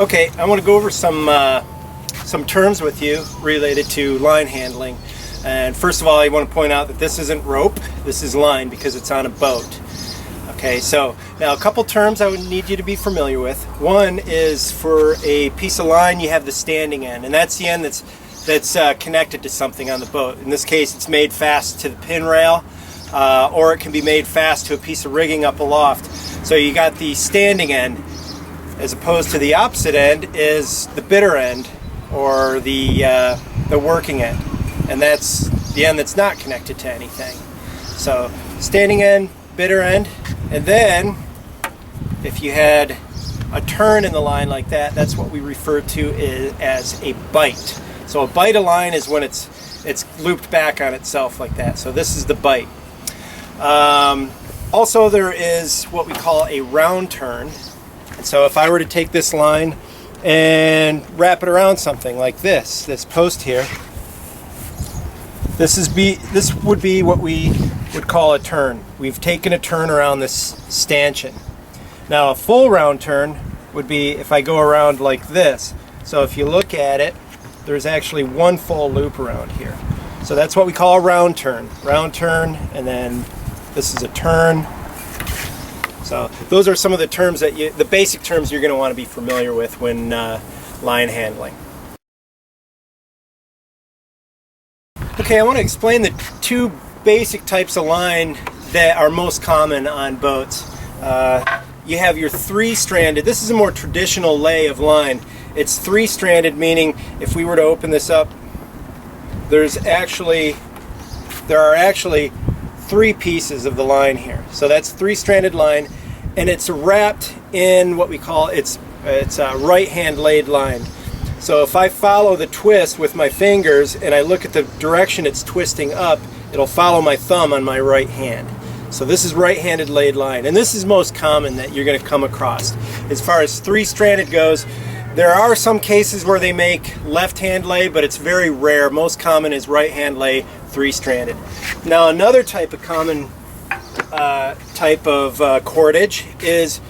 Okay, I want to go over some terms with you related to line handling. And first of all, I want to point out that this isn't rope, this is line because it's on a boat. Okay, so now a couple terms I would need you to be familiar with. One is for a piece of line, you have the standing end, and that's the end that's connected to something on the boat. In this case, it's made fast to the pin rail, or it can be made fast to a piece of rigging up aloft. So you got the standing end, as opposed to the opposite end is the bitter end, or the working end, and that's the end that's not connected to anything. So standing end, bitter end, and then if you had a turn in the line like that, that's what we refer to as a bite. So a bite of line is when it's looped back on itself like that. So this is the bite. Also, there is what we call a round turn. And so if I were to take this line and wrap it around something like this post here, this would be what we would call a turn. We've taken a turn around this stanchion. Now a full round turn would be if I go around like this. So if you look at it, there's actually one full loop around here. So that's what we call a round turn. Round turn, and then this is a turn. So those are some of the terms the basic terms you're going to want to be familiar with when line handling. Okay, I want to explain the two basic types of line that are most common on boats. You have your three-stranded. This is a more traditional lay of line. It's three-stranded, meaning if we were to open this up, there are actually three pieces of the line here. So that's three-stranded line, and it's wrapped in what we call it's a right-hand laid line. So if I follow the twist with my fingers and I look at the direction it's twisting up, it'll follow my thumb on my right hand. So this is right-handed laid line, and this is most common that you're going to come across. As far as three-stranded goes, there are some cases where they make left-hand lay, but it's very rare. Most common is right-hand lay, three-stranded. Now another type of common cordage is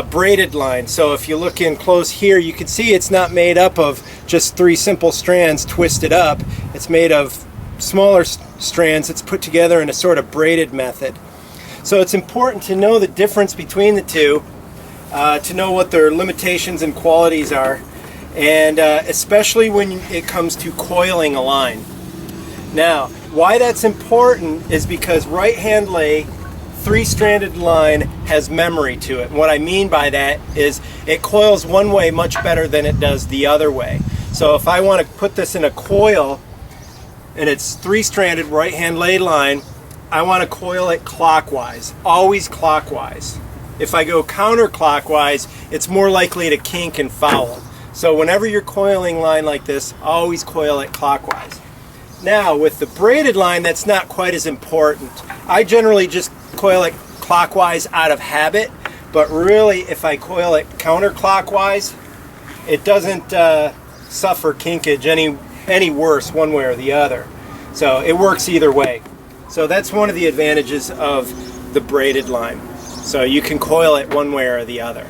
braided line. So if you look in close here, you can see it's not made up of just three simple strands twisted up. It's made of smaller strands that's put together in a sort of braided method. So it's important to know the difference between the two, to know what their limitations and qualities are, and especially when it comes to coiling a line. Now, why that's important is because right-hand lay, three-stranded line has memory to it. And what I mean by that is it coils one way much better than it does the other way. So if I want to put this in a coil, and it's three-stranded right-hand lay line, I want to coil it clockwise, always clockwise. If I go counterclockwise, it's more likely to kink and foul. So whenever you're coiling line like this, always coil it clockwise. Now with the braided line, that's not quite as important. I generally just coil it clockwise out of habit, but really if I coil it counterclockwise, it doesn't suffer kinkage any worse one way or the other. So it works either way. So that's one of the advantages of the braided line. So you can coil it one way or the other.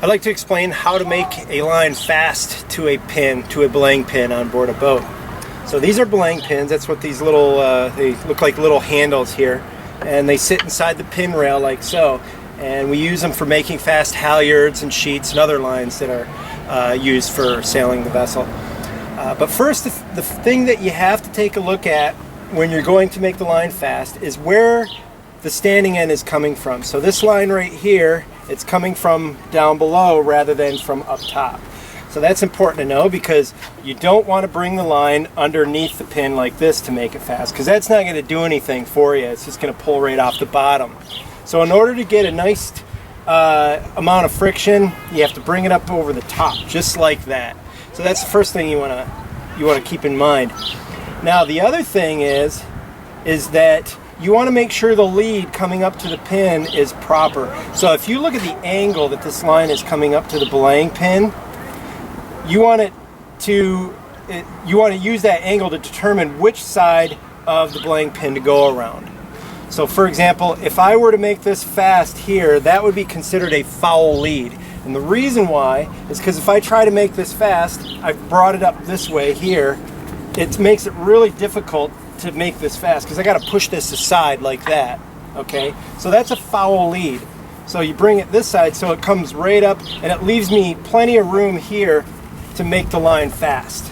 I'd like to explain how to make a line fast to a pin, to a belaying pin on board a boat. So these are belaying pins. That's what these little, they look like little handles here, and they sit inside the pin rail like so. And we use them for making fast halyards and sheets and other lines that are used for sailing the vessel. But first, the thing that you have to take a look at when you're going to make the line fast is where the standing end is coming from. So this line right here, it's coming from down below rather than from up top. So that's important to know because you don't want to bring the line underneath the pin like this to make it fast, because that's not going to do anything for you. It's just going to pull right off the bottom. So in order to get a nice amount of friction, you have to bring it up over the top, just like that. So that's the first thing you want to keep in mind. Now the other thing is that you want to make sure the lead coming up to the pin is proper. So if you look at the angle that this line is coming up to the belaying pin, you want to use that angle to determine which side of the belaying pin to go around. So for example, if I were to make this fast here, that would be considered a foul lead. And the reason why is because if I try to make this fast, I've brought it up this way here, it makes it really difficult to make this fast because I got to push this aside like that, okay? So that's a foul lead. So you bring it this side so it comes right up and it leaves me plenty of room here to make the line fast.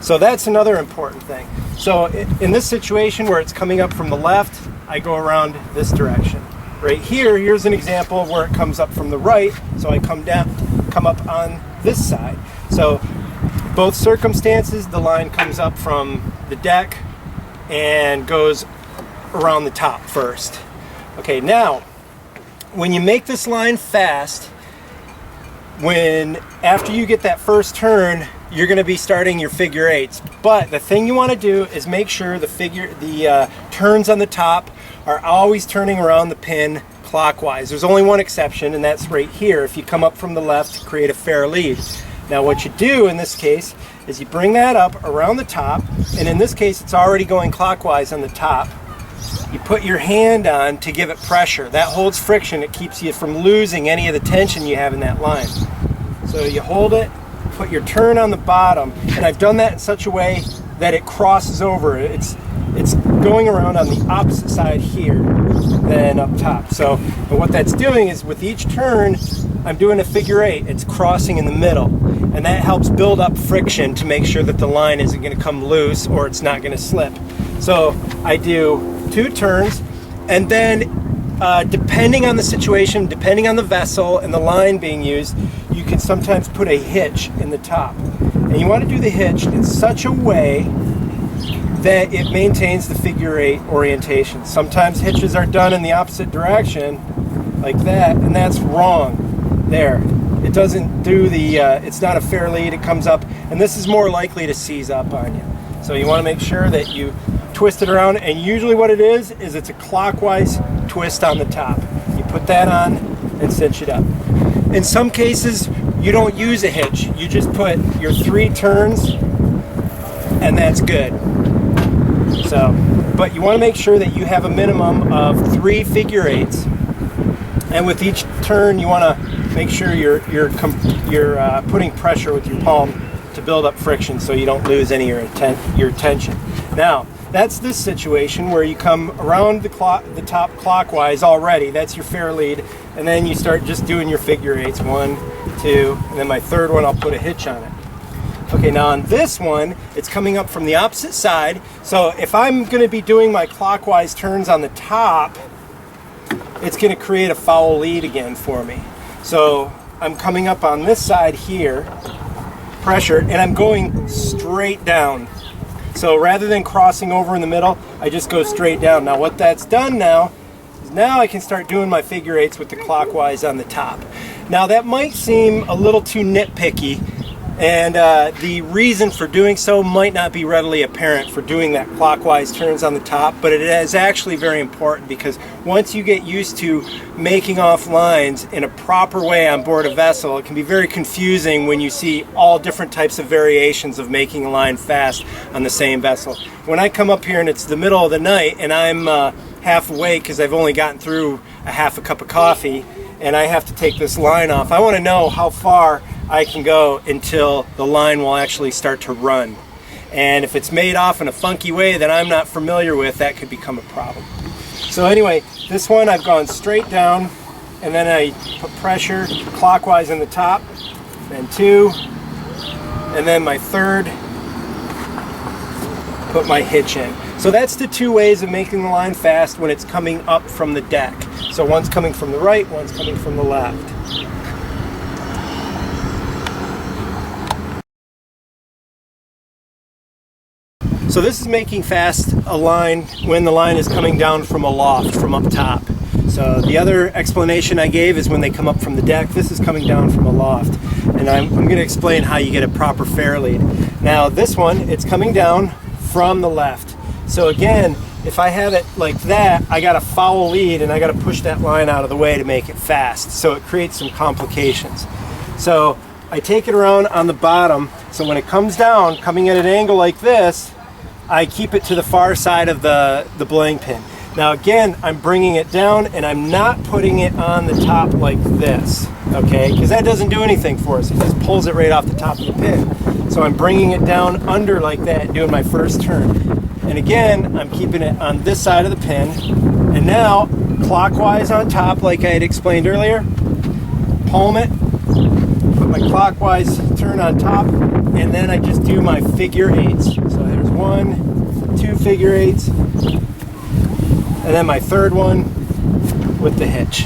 So that's another important thing. So in this situation where it's coming up from the left, I go around this direction. Right here, here's an example of where it comes up from the right, so I come up on this side. So both circumstances, the line comes up from the deck and goes around the top first. Okay, now, when you make this line fast, after you get that first turn, you're going to be starting your figure eights. But the thing you want to do is make sure the turns on the top are always turning around the pin clockwise. There's only one exception, and that's right here. If you come up from the left to create a fair lead. Now what you do in this case is you bring that up around the top, and in this case it's already going clockwise on the top. You put your hand on to give it pressure. That holds friction. It keeps you from losing any of the tension you have in that line. So you hold it, put your turn on the bottom, and I've done that in such a way that it crosses over. It's going around on the opposite side here than up top. So what that's doing is with each turn, I'm doing a figure eight. It's crossing in the middle, and that helps build up friction to make sure that the line isn't going to come loose or it's not going to slip. So I do 2 turns, and then depending on the situation, depending on the vessel and the line being used, you can sometimes put a hitch in the top. And you want to do the hitch in such a way that it maintains the figure eight orientation. Sometimes hitches are done in the opposite direction, like that, and that's wrong there. It doesn't do it's not a fair lead, it comes up, and this is more likely to seize up on you. So you want to make sure that you twist it around, and usually what it is it's a clockwise twist on the top. You put that on and cinch it up. In some cases, you don't use a hitch. You just put your 3 turns, and that's good. So, but you want to make sure that you have a minimum of 3 figure eights, and with each turn, you want to make sure you're putting pressure with your palm to build up friction, so you don't lose any of your tension. Now, that's this situation where you come around the top clockwise already. That's your fair lead, and then you start just doing your figure eights, 1, 2, and then my third one I'll put a hitch on it. Okay, now on this one, it's coming up from the opposite side, so if I'm going to be doing my clockwise turns on the top, it's going to create a foul lead again for me. So I'm coming up on this side here, pressure, and I'm going straight down. So rather than crossing over in the middle, I just go straight down. Now what that's done now is I can start doing my figure eights with the clockwise on the top. Now that might seem a little too nitpicky, and the reason for doing so might not be readily apparent for doing that clockwise turns on the top, but it is actually very important, because once you get used to making off lines in a proper way on board a vessel, it can be very confusing when you see all different types of variations of making a line fast on the same vessel. When I come up here and it's the middle of the night and I'm half awake because I've only gotten through a half a cup of coffee and I have to take this line off, I want to know how far I can go until the line will actually start to run. And if it's made off in a funky way that I'm not familiar with, that could become a problem. So anyway, this one I've gone straight down, and then I put pressure clockwise in the top, then 2, and then my third, put my hitch in. So that's the 2 ways of making the line fast when it's coming up from the deck. So one's coming from the right, one's coming from the left. So this is making fast a line when the line is coming down from aloft, from up top. So the other explanation I gave is when they come up from the deck. This is coming down from aloft. And I'm going to explain how you get a proper fair lead. Now this one, it's coming down from the left. So again, if I have it like that, I got a foul lead and I got to push that line out of the way to make it fast. So it creates some complications. So I take it around on the bottom. So when it comes down, coming at an angle like this, I keep it to the far side of the belaying pin. Now again, I'm bringing it down and I'm not putting it on the top like this, okay? Because that doesn't do anything for us. It just pulls it right off the top of the pin. So I'm bringing it down under like that, doing my first turn. And again, I'm keeping it on this side of the pin. And now, clockwise on top, like I had explained earlier, palm it, put my clockwise turn on top, and then I just do my figure eights. So there's 1, 2 figure eights, and then my third one with the hitch.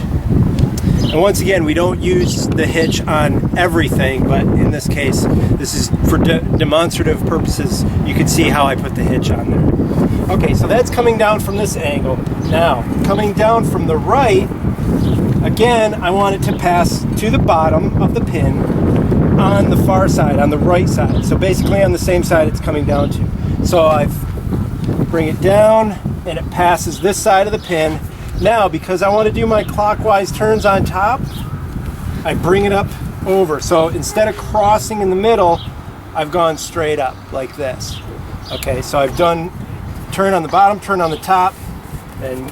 And once again, we don't use the hitch on everything, but in this case, this is for demonstrative purposes. You can see how I put the hitch on there. Okay, so that's coming down from this angle. Now, coming down from the right, again, I want it to pass to the bottom of the pin on the far side, on the right side. So basically on the same side it's coming down to. So I bring it down and it passes this side of the pin. Now, because I want to do my clockwise turns on top, I bring it up over. So instead of crossing in the middle, I've gone straight up like this. Okay, so I've done turn on the bottom, turn on the top, and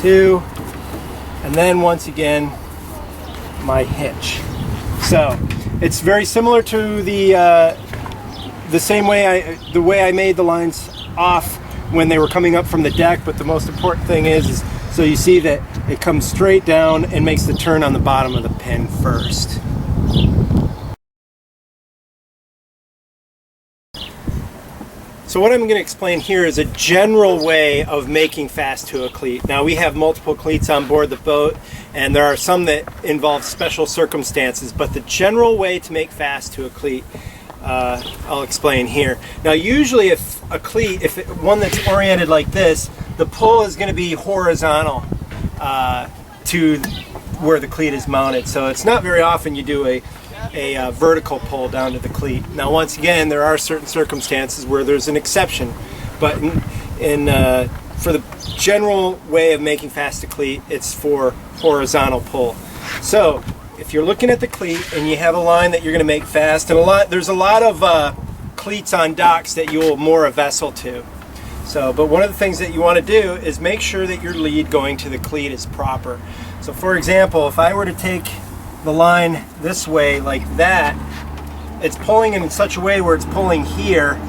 2, and then once again, my hitch. So it's very similar to the way I made the lines off when they were coming up from the deck, but the most important thing is so you see that it comes straight down and makes the turn on the bottom of the pin first. So what I'm going to explain here is a general way of making fast to a cleat. Now we have multiple cleats on board the boat, and there are some that involve special circumstances, but the general way to make fast to a cleat, I'll explain here. Now usually if a cleat, one that's oriented like this, the pull is going to be horizontal to where the cleat is mounted. So it's not very often you do a vertical pull down to the cleat. Now once again, there are certain circumstances where there's an exception, but for the general way of making fast a cleat, it's for horizontal pull. So if you're looking at the cleat and you have a line that you're going to make fast, and there's a lot of cleats on docks that you will moor a vessel to. So, but one of the things that you want to do is make sure that your lead going to the cleat is proper. So for example, if I were to take the line this way like that, it's pulling in such a way where it's pulling here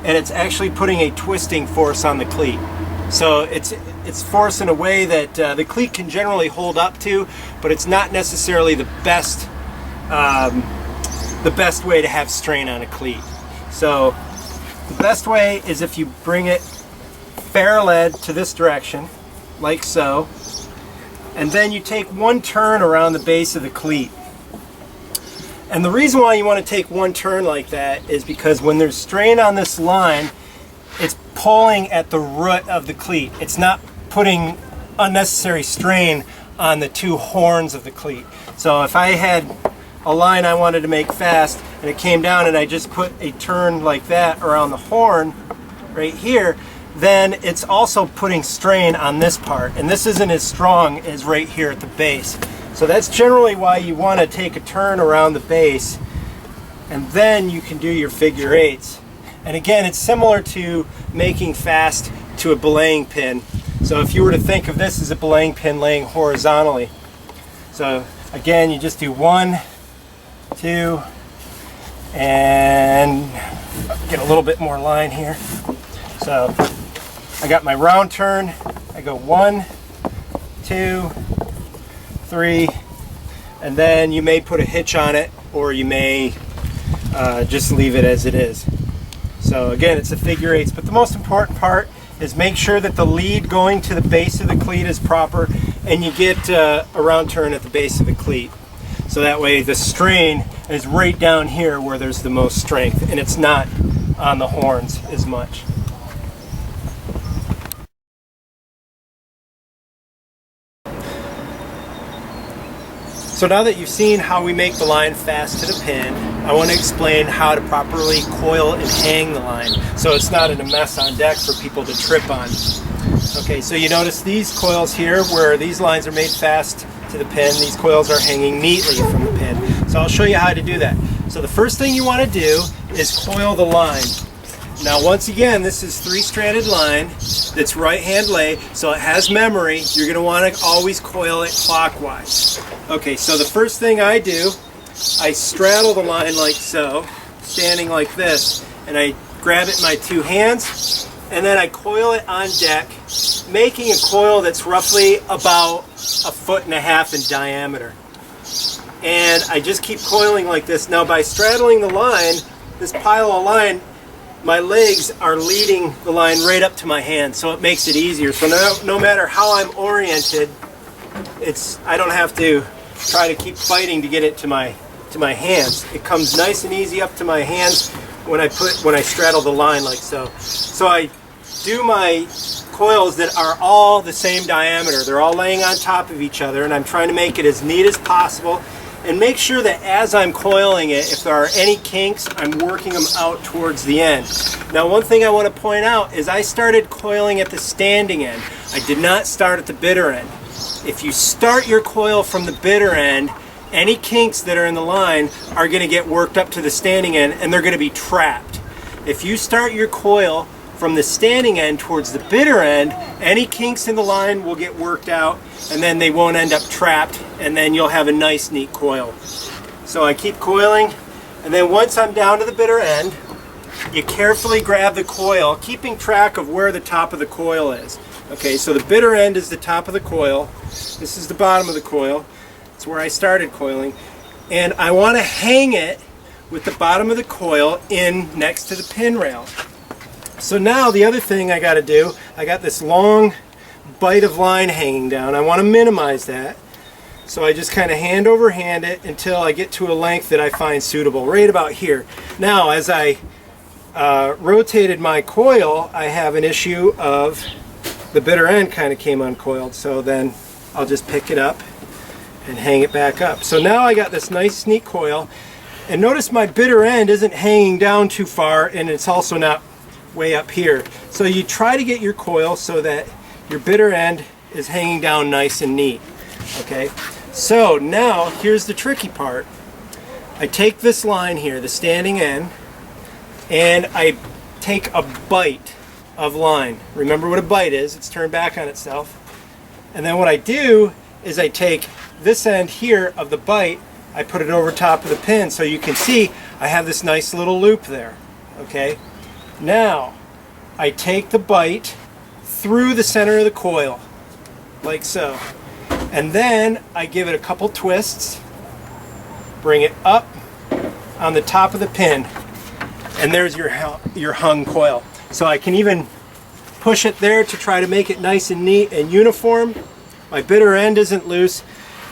and it's actually putting a twisting force on the cleat. So it's force in a way that the cleat can generally hold up to, but it's not necessarily the best way to have strain on a cleat. So the best way is if you bring it fair-led to this direction, like so, and then you take one turn around the base of the cleat. And the reason why you want to take one turn like that is because when there's strain on this line, it's pulling at the root of the cleat. It's not putting unnecessary strain on the two horns of the cleat. So if I had a line I wanted to make fast and it came down and I just put a turn like that around the horn right here, then it's also putting strain on this part, and this isn't as strong as right here at the base. So that's generally why you want to take a turn around the base, and then you can do your figure eights. And again, it's similar to making fast to a belaying pin. So if you were to think of this as a belaying pin laying horizontally, so again, you just do 1, 2, and get a little bit more line here. So I got my round turn, I go 1, 2, 3, and then you may put a hitch on it, or you may just leave it as it is. So again, it's a figure eights, but the most important part is make sure that the lead going to the base of the cleat is proper, and you get a round turn at the base of the cleat. So that way the strain is right down here where there's the most strength, and it's not on the horns as much. So now that you've seen how we make the line fast to the pin, I want to explain how to properly coil and hang the line so it's not in a mess on deck for people to trip on. Okay, so you notice these coils here where these lines are made fast to the pin, these coils are hanging neatly from the pin. So I'll show you how to do that. So the first thing you want to do is coil the line. Now once again, this is 3-stranded line that's right-hand lay, so it has memory. You're going to want to always coil it clockwise. Okay, so the first thing I do, I straddle the line like so, standing like this, and I grab it in my 2 hands, and then I coil it on deck, making a coil that's roughly about 1.5 feet in diameter. And I just keep coiling like this. Now by straddling the line, this pile of line, my legs are leading the line right up to my hand, so it makes it easier. So no matter how I'm oriented, I don't have to try to keep fighting to get it to my hands. It comes nice and easy up to my hands when I straddle the line like so. So I do my coils that are all the same diameter. They're all laying on top of each other, and I'm trying to make it as neat as possible. And make sure that as I'm coiling it, if there are any kinks, I'm working them out towards the end. Now one thing I want to point out is I started coiling at the standing end. I did not start at the bitter end. If you start your coil from the bitter end, any kinks that are in the line are going to get worked up to the standing end, and they're going to be trapped. If you start your coil from the standing end towards the bitter end, any kinks in the line will get worked out, and then they won't end up trapped, and then you'll have a nice neat coil. So I keep coiling, and then once I'm down to the bitter end, you carefully grab the coil, keeping track of where the top of the coil is. Okay, so the bitter end is the top of the coil. This is the bottom of the coil. It's where I started coiling, and I want to hang it with the bottom of the coil in next to the pin rail. So now the other thing I got to do, I got this long bite of line hanging down. I want to minimize that. So I just kind of hand over hand it until I get to a length that I find suitable, right about here. Now as I rotated my coil, I have an issue of the bitter end kind of came uncoiled. So then I'll just pick it up and hang it back up. So now I got this nice neat coil, and notice my bitter end isn't hanging down too far, and it's also not way up here. So you try to get your coil so that your bitter end is hanging down nice and neat. Okay, so now here's the tricky part. I take this line here, the standing end, and I take a bite of line. Remember what a bite is, it's turned back on itself. And then what I do is I take this end here of the bite, I put it over top of the pin, so you can see I have this nice little loop there. Okay, now I take the bite through the center of the coil like so, and then I give it a couple twists, bring it up on the top of the pin, and there's your hung coil. So I can even push it there to try to make it nice and neat and uniform. My bitter end isn't loose.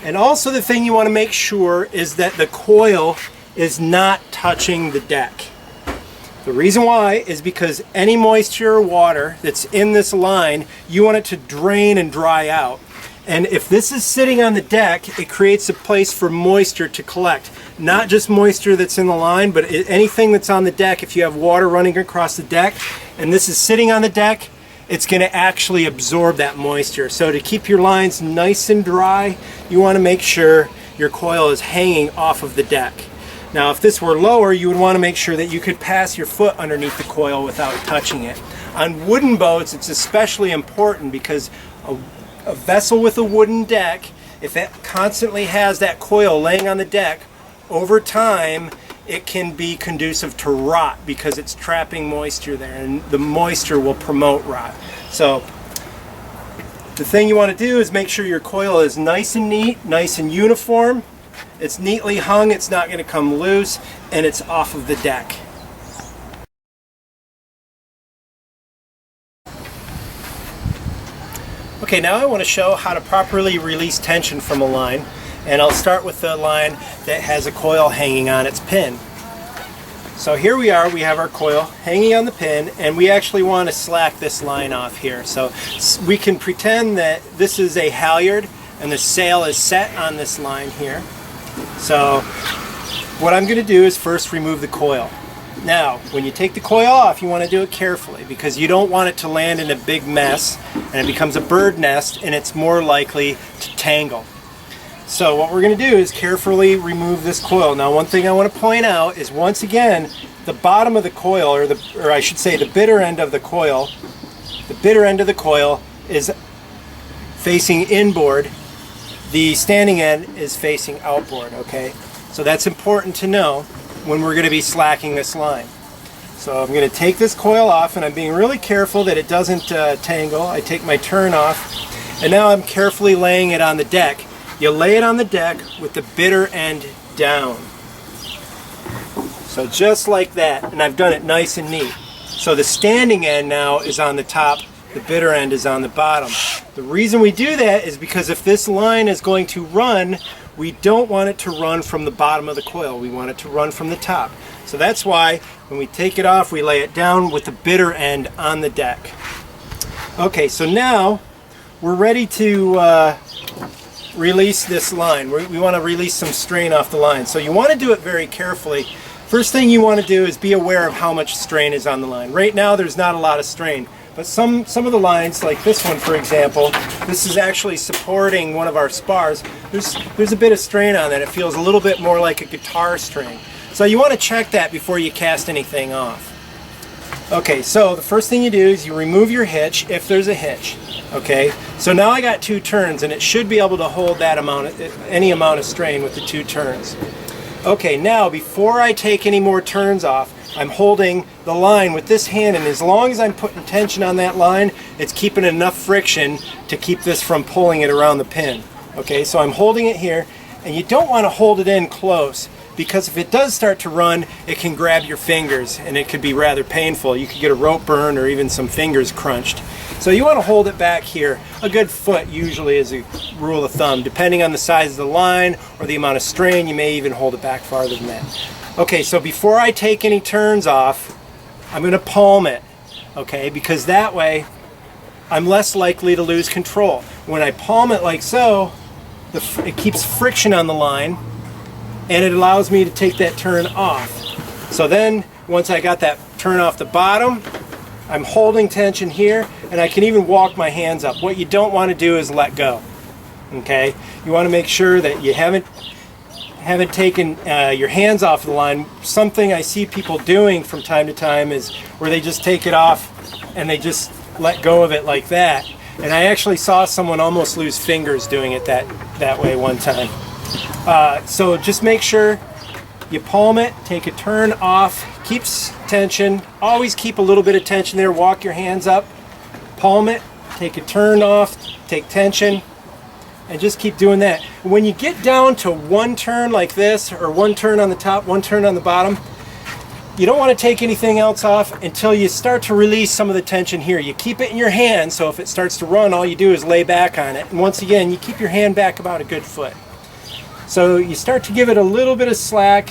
And also the thing you want to make sure is that the coil is not touching the deck. The reason why is because any moisture or water that's in this line, you want it to drain and dry out. And if this is sitting on the deck, it creates a place for moisture to collect. Not just moisture that's in the line, but anything that's on the deck. If you have water running across the deck and this is sitting on the deck, it's going to actually absorb that moisture. So to keep your lines nice and dry, you want to make sure your coil is hanging off of the deck. Now if this were lower, you would want to make sure that you could pass your foot underneath the coil without touching it. On wooden boats, it's especially important because a vessel with a wooden deck, if it constantly has that coil laying on the deck, over time it can be conducive to rot because it's trapping moisture there, and the moisture will promote rot. So the thing you want to do is make sure your coil is nice and neat, nice and uniform. It's neatly hung, it's not going to come loose, and it's off of the deck. Okay, now I want to show how to properly release tension from a line, and I'll start with the line that has a coil hanging on its pin. So here we are, we have our coil hanging on the pin, and we actually want to slack this line off here. So we can pretend that this is a halyard and the sail is set on this line here. So what I'm going to do is first remove the coil. Now, when you take the coil off, you want to do it carefully because you don't want it to land in a big mess and it becomes a bird nest and it's more likely to tangle. So what we're going to do is carefully remove this coil. Now, one thing I want to point out is once again, the bottom of the coil, or I should say the bitter end of the coil, is facing inboard. The standing end is facing outboard, okay? So that's important to know when we're going to be slacking this line. So I'm going to take this coil off, and I'm being really careful that it doesn't tangle. I take my turn off, and now I'm carefully laying it on the deck. You lay it on the deck with the bitter end down. So just like that, and I've done it nice and neat. So the standing end now is on the top, the bitter end is on the bottom. The reason we do that is because if this line is going to run, we don't want it to run from the bottom of the coil. We want it to run from the top. So that's why when we take it off, we lay it down with the bitter end on the deck. Okay, so now we're ready to release this line. We want to release some strain off the line. So you want to do it very carefully. First thing you want to do is be aware of how much strain is on the line. Right now there's not a lot of strain, but some of the lines, like this one for example, this is actually supporting one of our spars. There's a bit of strain on that. It feels a little bit more like a guitar string. So you want to check that before you cast anything off. Okay, so the first thing you do is you remove your hitch, if there's a hitch. Okay, so now I got 2 turns, and it should be able to hold that amount, any amount of strain with the 2 turns. Okay, now before I take any more turns off, I'm holding the line with this hand, and as long as I'm putting tension on that line, it's keeping enough friction to keep this from pulling it around the pin. Okay, so I'm holding it here, and you don't want to hold it in close, because if it does start to run, it can grab your fingers, and it could be rather painful. You could get a rope burn or even some fingers crunched. So you want to hold it back here. A good foot usually is a rule of thumb. Depending on the size of the line or the amount of strain, you may even hold it back farther than that. Okay, so before I take any turns off, I'm going to palm it, okay, because that way I'm less likely to lose control. When I palm it like so, it keeps friction on the line, and it allows me to take that turn off. So then, once I got that turn off the bottom, I'm holding tension here, and I can even walk my hands up. What you don't want to do is let go. Okay? You want to make sure that you haven't taken your hands off the line. Something I see people doing from time to time is where they just take it off and they just let go of it like that. And I actually saw someone almost lose fingers doing it that way one time. So just make sure you palm it, take a turn off, keeps tension, always keep a little bit of tension there, walk your hands up, palm it, take a turn off, take tension, and just keep doing that. When you get down to 1 turn like this, or 1 turn on the top, 1 turn on the bottom, you don't want to take anything else off until you start to release some of the tension here. You keep it in your hand, so if it starts to run, all you do is lay back on it. And once again, you keep your hand back about a good foot. So you start to give it a little bit of slack,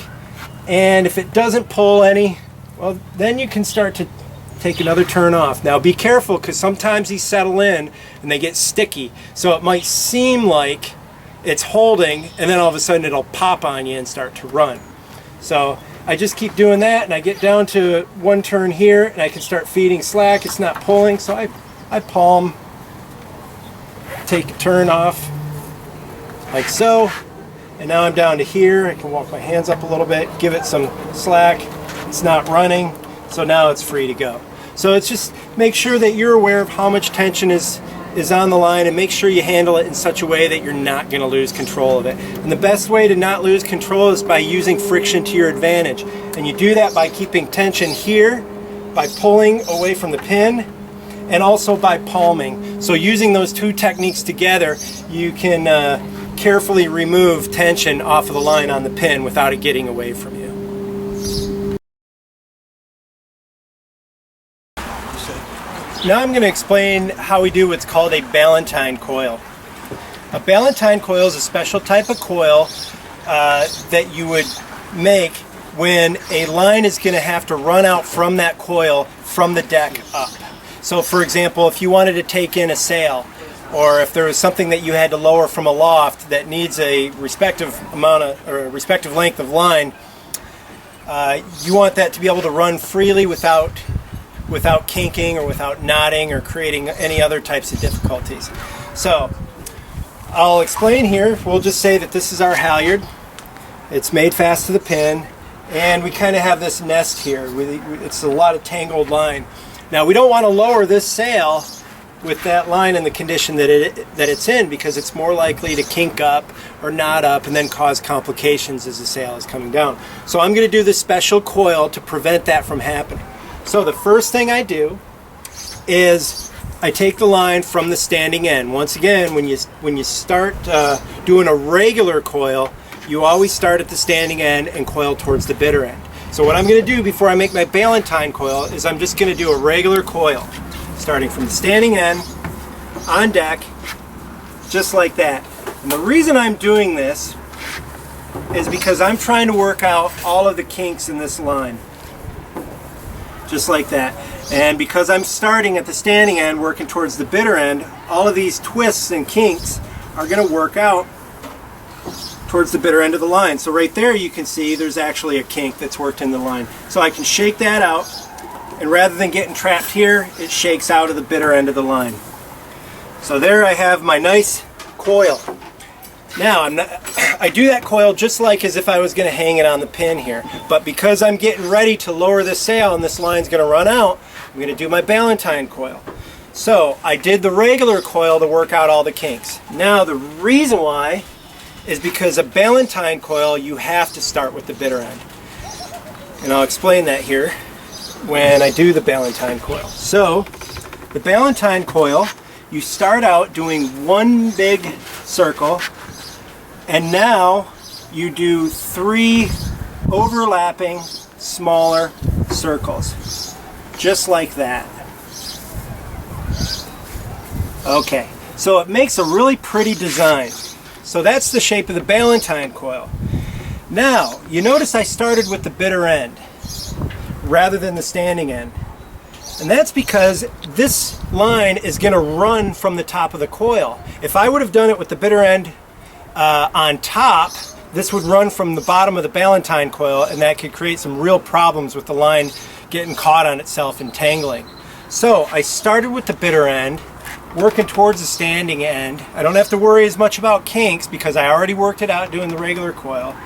and if it doesn't pull any, well, then you can start to take another turn off. Now be careful, because sometimes these settle in and they get sticky. So it might seem like it's holding, and then all of a sudden it'll pop on you and start to run. So I just keep doing that, and I get down to 1 turn here, and I can start feeding slack. It's not pulling, so I palm, take a turn off, like so. And now I'm down to here. I can walk my hands up a little bit, give it some slack. It's not running, so now it's free to go. So it's just make sure that you're aware of how much tension is on the line, and make sure you handle it in such a way that you're not going to lose control of it. And the best way to not lose control is by using friction to your advantage. And you do that by keeping tension here, by pulling away from the pin, and also by palming. So using those 2 techniques together, you can carefully remove tension off of the line on the pin without it getting away from you. Now I'm going to explain how we do what's called a Ballantine coil. A Ballantine coil is a special type of coil that you would make when a line is going to have to run out from that coil from the deck up. So for example, if you wanted to take in a sail, or if there was something that you had to lower from a loft that needs a respective amount of, or a respective length of line, you want that to be able to run freely without kinking or without knotting or creating any other types of difficulties. So I'll explain here. We'll just say that this is our halyard. It's made fast to the pin, and we kind of have this nest here. It's a lot of tangled line. Now we don't want to lower this sail with that line in the condition that it's in, because it's more likely to kink up or knot up and then cause complications as the sail is coming down. So I'm going to do this special coil to prevent that from happening. So the first thing I do is I take the line from the standing end. Once again, when you start doing a regular coil, you always start at the standing end and coil towards the bitter end. So what I'm going to do before I make my Ballantine coil is I'm just going to do a regular coil, starting from the standing end, on deck, just like that. And the reason I'm doing this is because I'm trying to work out all of the kinks in this line, just like that. And because I'm starting at the standing end, working towards the bitter end, all of these twists and kinks are going to work out towards the bitter end of the line. So right there you can see there's actually a kink that's worked in the line. So I can shake that out, and rather than getting trapped here, it shakes out of the bitter end of the line. So there I have my nice coil. Now I do that coil just like as if I was going to hang it on the pin here, but because I'm getting ready to lower this sail and this line's going to run out, I'm going to do my Ballantine coil. So I did the regular coil to work out all the kinks. Now the reason why is because a Ballantine coil, you have to start with the bitter end. And I'll explain that here when I do the Ballantine coil. So the Ballantine coil, you start out doing one big circle, and now you do 3 overlapping smaller circles, just like that. Okay, so it makes a really pretty design. So that's the shape of the Ballantine coil. Now, you notice I started with the bitter end rather than the standing end. And that's because this line is going to run from the top of the coil. If I would have done it with the bitter end on top, this would run from the bottom of the Ballantine coil, and that could create some real problems with the line getting caught on itself and tangling. So I started with the bitter end, working towards the standing end. I don't have to worry as much about kinks because I already worked it out doing the regular coil.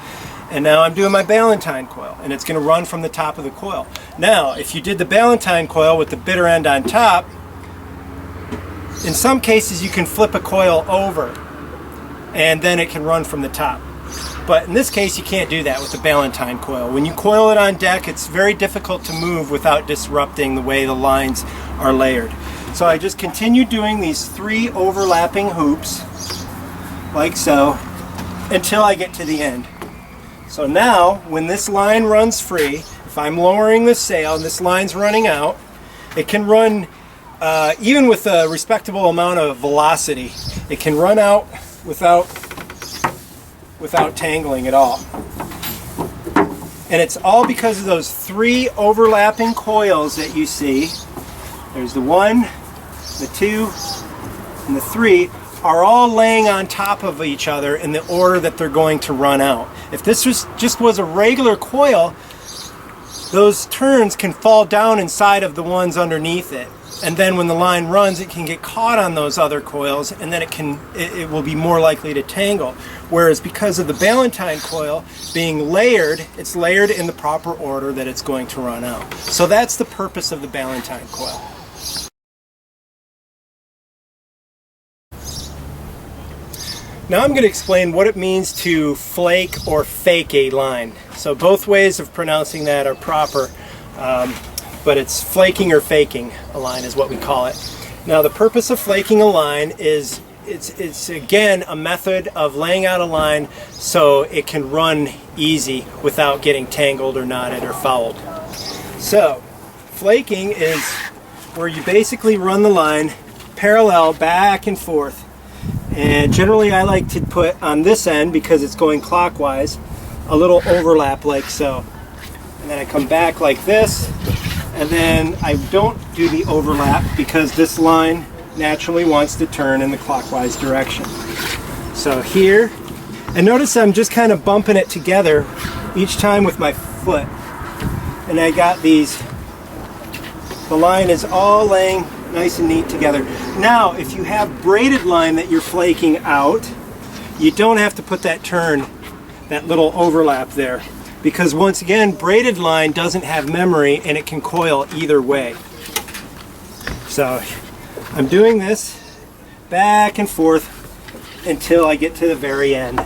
And now I'm doing my Ballantine coil, and it's going to run from the top of the coil. Now, if you did the Ballantine coil with the bitter end on top, in some cases you can flip a coil over and then it can run from the top. But in this case you can't do that with the Ballantine coil. When you coil it on deck, it's very difficult to move without disrupting the way the lines are layered. So I just continue doing these 3 overlapping hoops, like so, until I get to the end. So now, when this line runs free, if I'm lowering the sail and this line's running out, it can run, even with a respectable amount of velocity, it can run out without tangling at all. And it's all because of those 3 overlapping coils that you see. There's the 1, the 2, and the 3 are all laying on top of each other in the order that they're going to run out. If this was a regular coil, those turns can fall down inside of the ones underneath it. And then when the line runs, it can get caught on those other coils, and then it will be more likely to tangle. Whereas because of the Ballantine coil being layered, it's layered in the proper order that it's going to run out. So that's the purpose of the Ballantine coil. Now I'm going to explain what it means to flake or fake a line. So both ways of pronouncing that are proper, but it's flaking or faking a line is what we call it. Now the purpose of flaking a line is it's again a method of laying out a line so it can run easy without getting tangled or knotted or fouled. So flaking is where you basically run the line parallel back and forth. And generally I like to put on this end, because it's going clockwise, a little overlap like so. And then I come back like this, and then I don't do the overlap because this line naturally wants to turn in the clockwise direction. So here, and notice I'm just kind of bumping it together each time with my foot. And I got these, the line is all laying nice and neat together. Now, if you have braided line that you're flaking out, you don't have to put that turn, that little overlap there, because once again, braided line doesn't have memory and it can coil either way. So I'm doing this back and forth until I get to the very end.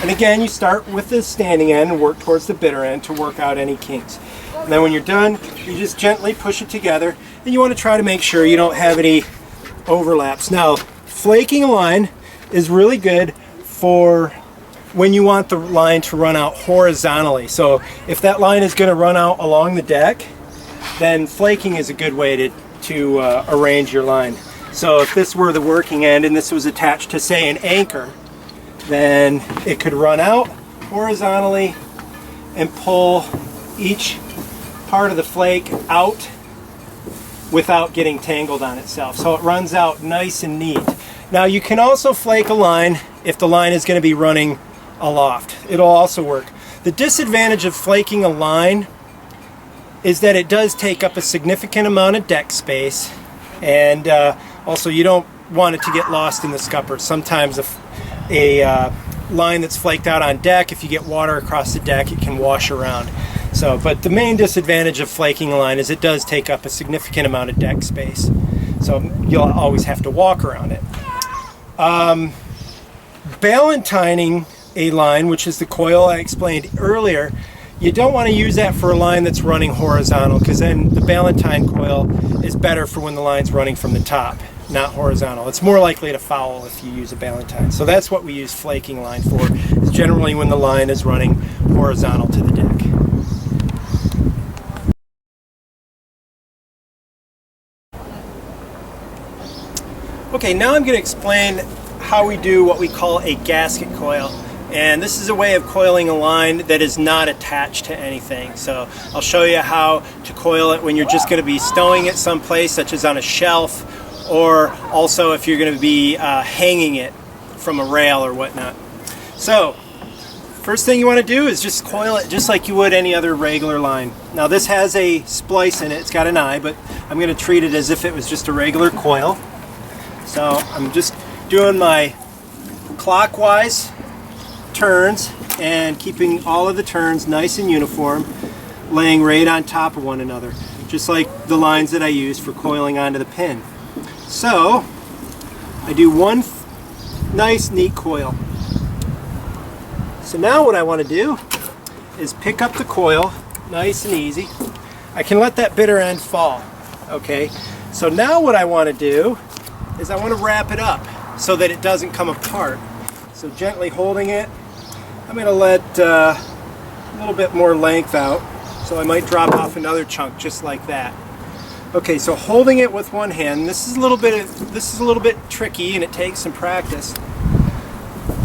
And again, you start with the standing end and work towards the bitter end to work out any kinks. And then when you're done, you just gently push it together, and you want to try to make sure you don't have any overlaps. Now, flaking a line is really good for when you want the line to run out horizontally. So if that line is going to run out along the deck, then flaking is a good way to arrange your line. So if this were the working end and this was attached to, say, an anchor, then it could run out horizontally and pull each part of the flake out without getting tangled on itself. So it runs out nice and neat. Now you can also flake a line if the line is going to be running aloft. It'll also work. The disadvantage of flaking a line is that it does take up a significant amount of deck space, and also you don't want it to get lost in the scupper. Sometimes a line that's flaked out on deck, if you get water across the deck, it can wash around. So, but the main disadvantage of flaking a line is it does take up a significant amount of deck space. So you'll always have to walk around it. Ballentining a line, which is the coil I explained earlier, you don't want to use that for a line that's running horizontal, because then the ballentine coil is better for when the line's running from the top, not horizontal. It's more likely to foul if you use a ballentine. So that's what we use flaking line for, is generally when the line is running horizontal to the deck. Okay, now I'm going to explain how we do what we call a gasket coil. And this is a way of coiling a line that is not attached to anything. So I'll show you how to coil it when you're just going to be stowing it someplace, such as on a shelf, or also if you're going to be hanging it from a rail or whatnot. So first thing you want to do is just coil it just like you would any other regular line. Now this has a splice in it, it's got an eye, but I'm going to treat it as if it was just a regular coil. So I'm just doing my clockwise turns and keeping all of the turns nice and uniform, laying right on top of one another, just like the lines that I use for coiling onto the pin. So I do one nice neat coil. So now what I want to do is pick up the coil nice and easy. I can let that bitter end fall. Okay, so now what I want to do is I want to wrap it up so that it doesn't come apart. So gently holding it, I'm going to let a little bit more length out, so I might drop off another chunk just like that. Okay, so holding it with one hand, this is a little bit tricky and it takes some practice.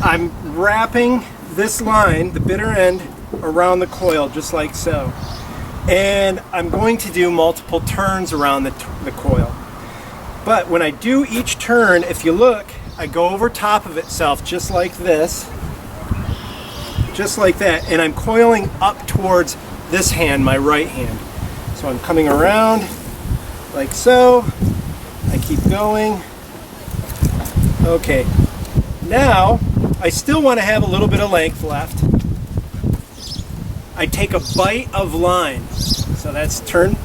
I'm wrapping this line, the bitter end, around the coil just like so. And I'm going to do multiple turns around the coil. But when I do each turn, if you look, I go over top of itself just like this, just like that, and I'm coiling up towards this hand, my right hand. So I'm coming around like so. I keep going. Okay, now I still want to have a little bit of length left. I take a bite of line, so that's turn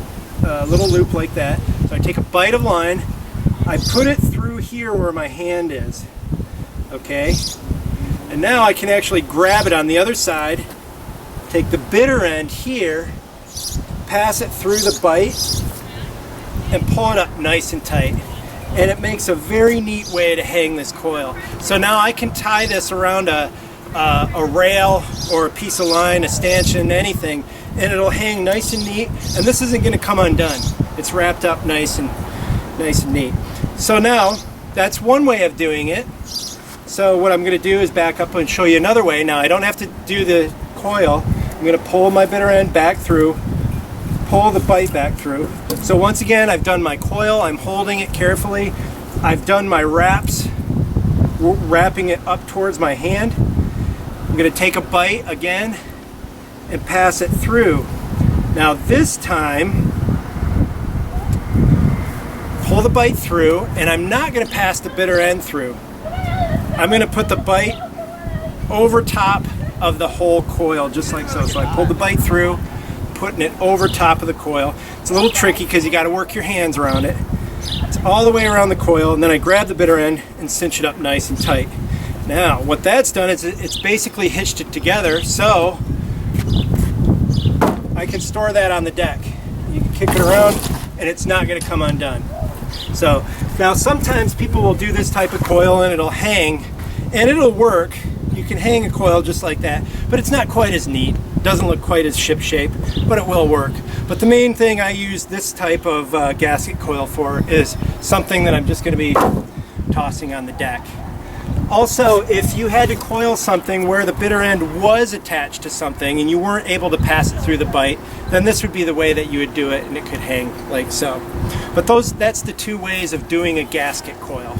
a little loop like that. So I take a bite of line, I put it through here where my hand is, okay? And now I can actually grab it on the other side, take the bitter end here, pass it through the bite, and pull it up nice and tight. And it makes a very neat way to hang this coil. So now I can tie this around a rail or a piece of line, a stanchion, anything, and it'll hang nice and neat, and this isn't going to come undone. It's wrapped up nice and neat. So now that's one way of doing it. So what I'm going to do is back up and show you another way. Now I don't have to do the coil. I'm going to pull my bitter end back through, pull the bite back through. So once again, I've done my coil, I'm holding it carefully. I've done my wraps, wrapping it up towards my hand. I'm going to take a bite again and pass it through. Now this time, pull the bite through, and I'm not going to pass the bitter end through. I'm going to put the bite over top of the whole coil, just like so. So I pulled the bite through, putting it over top of the coil. It's a little tricky because you got to work your hands around it. It's all the way around the coil, and then I grab the bitter end and cinch it up nice and tight. Now, what that's done is it's basically hitched it together, so I can store that on the deck. You can kick it around, and it's not going to come undone. So, now sometimes people will do this type of coil, and it'll hang, and it'll work. You can hang a coil just like that, but it's not quite as neat. It doesn't look quite as ship shape, but it will work. But the main thing I use this type of gasket coil for is something that I'm just going to be tossing on the deck. Also, if you had to coil something where the bitter end was attached to something and you weren't able to pass it through the bite, then this would be the way that you would do it, and it could hang like so. But that's the two ways of doing a gasket coil.